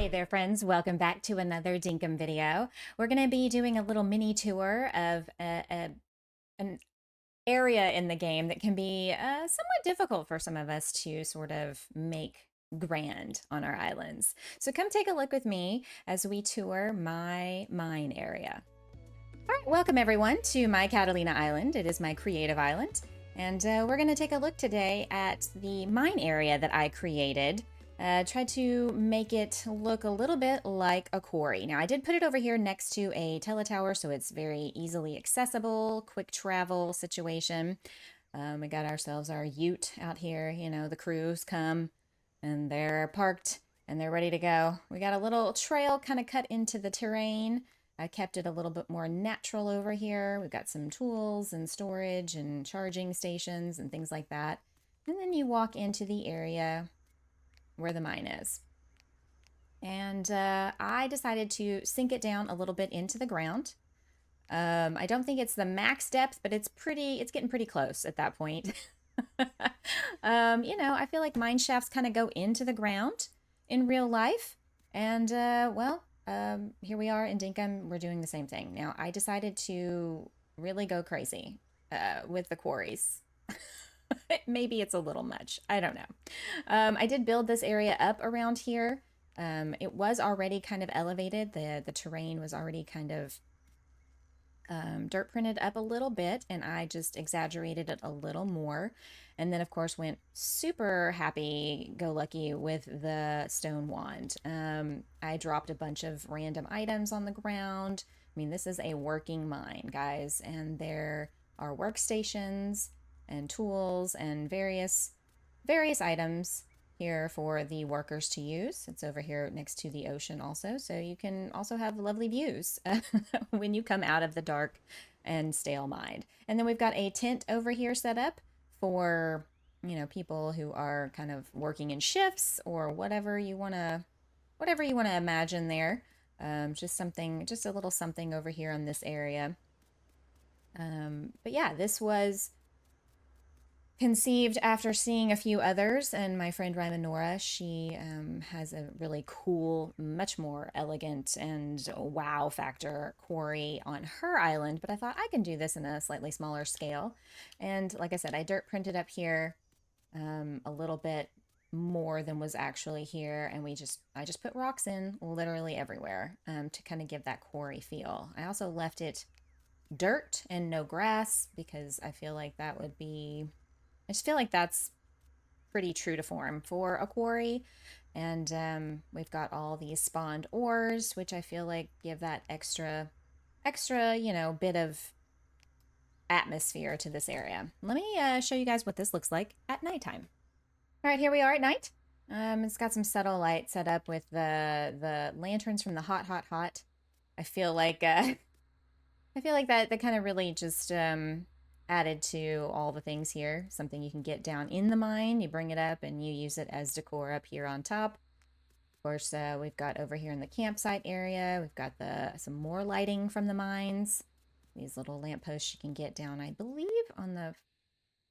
Hey there friends, welcome back to another Dinkum video. We're going to be doing a little mini tour of an area in the game that can be somewhat difficult for some of us to sort of make grand on our islands. So come take a look with me as we tour my mine area. All right, welcome everyone to my Catalina Island. It is my creative island. And we're going to take a look today at the mine area that I created. Tried to make it look a little bit like a quarry. Now, I did put it over here next to a teletower, so it's very easily accessible, quick travel situation. We got ourselves our ute out here. You know, the crews come and they're parked and they're ready to go. We got a little trail kind of cut into the terrain. I kept it a little bit more natural over here. We've got some tools and storage and charging stations and things like that. And then you walk into the area where the mine is. And I decided to sink it down a little bit into the ground. I don't think it's the max depth, but it's getting pretty close at that point. You know, I feel like mine shafts kind of go into the ground in real life. And well, here we are in Dinkum, we're doing the same thing. Now, I decided to really go crazy with the quarries. Maybe it's a little much. I don't know. I did build this area up around here. It was already kind of elevated. The terrain was already kind of dirt printed up a little bit, and I just exaggerated it a little more. And then, of course, went super happy-go-lucky with the stone wand. I dropped a bunch of random items on the ground. I mean, this is a working mine, guys, and there are workstations and tools and various items here for the workers to use. It's over here next to the ocean also, so you can also have lovely views when you come out of the dark and stale mine. And then we've got a tent over here set up for, you know, people who are kind of working in shifts or whatever you want to imagine there. Just a little something over here on this area. But yeah, this was conceived after seeing a few others, and my friend Rymanora, she has a really cool, much more elegant and wow factor quarry on her island, but I thought I can do this in a slightly smaller scale. And like I said, I dirt printed up here a little bit more than was actually here, and I just put rocks in literally everywhere to kind of give that quarry feel. I also left it dirt and no grass because I feel like that would be, I just feel like that's pretty true to form for a quarry. And we've got all these spawned ores, which I feel like give that extra, you know, bit of atmosphere to this area. Let me show you guys what this looks like at nighttime. All right, here we are at night. It's got some subtle light set up with the lanterns from the hot. I feel like that kind of really just added to all the things here. Something you can get down in the mine, you bring it up and you use it as decor up here on top. Of course, we've got over here in the campsite area, we've got some more lighting from the mines. These little lampposts you can get down, I believe, on the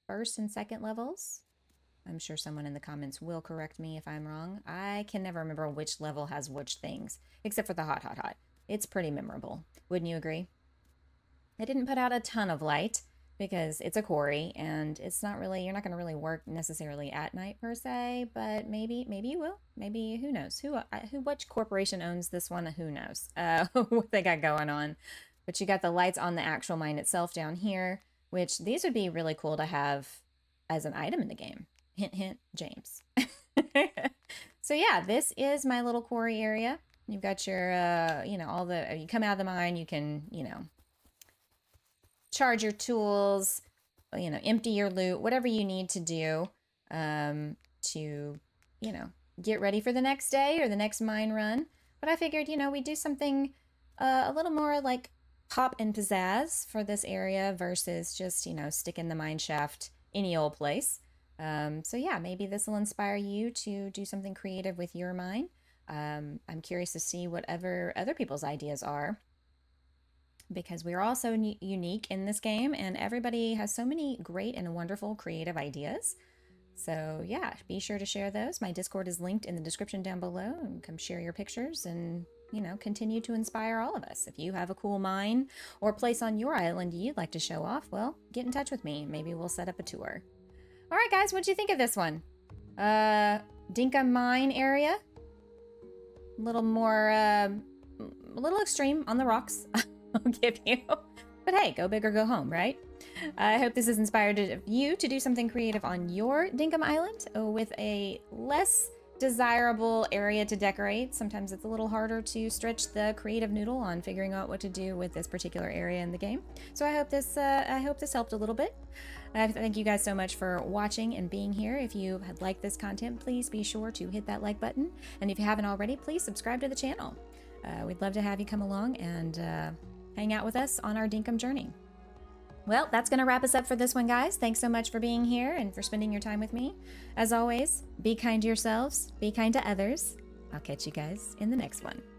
first and second levels. I'm sure someone in the comments will correct me if I'm wrong. I can never remember which level has which things, except for the hot. It's pretty memorable. Wouldn't you agree? I didn't put out a ton of light because it's a quarry and it's not really, you're not going to really work necessarily at night per se, but maybe you will. Maybe, who knows? Which corporation owns this one? Who knows what they got going on. But you got the lights on the actual mine itself down here, which these would be really cool to have as an item in the game. Hint, hint, James. So yeah, this is my little quarry area. You've got your, you know, you come out of the mine, you can, you know, charge your tools, you know, empty your loot, whatever you need to do to, you know, get ready for the next day or the next mine run. But I figured, you know, we do something a little more like pop and pizzazz for this area versus just, you know, stick in the mine shaft any old place. So yeah, maybe this will inspire you to do something creative with your mine. I'm curious to see whatever other people's ideas are, because we're all so unique in this game and everybody has so many great and wonderful creative ideas. So yeah, be sure to share those. My Discord is linked in the description down below, and come share your pictures and, you know, continue to inspire all of us. If you have a cool mine or place on your island you'd like to show off, well, get in touch with me. Maybe we'll set up a tour. All right, guys, what'd you think of this one? Dinkum mine area. A little more, a little extreme on the rocks, I'll give you. But hey, go big or go home, right? I hope this has inspired you to do something creative on your Dinkum Island with a less desirable area to decorate. Sometimes it's a little harder to stretch the creative noodle on figuring out what to do with this particular area in the game. So I hope this helped a little bit. Thank you guys so much for watching and being here. If you had liked this content, please be sure to hit that like button. And if you haven't already, please subscribe to the channel. We'd love to have you come along and hang out with us on our Dinkum journey. Well, that's going to wrap us up for this one, guys. Thanks so much for being here and for spending your time with me. As always, be kind to yourselves, be kind to others. I'll catch you guys in the next one.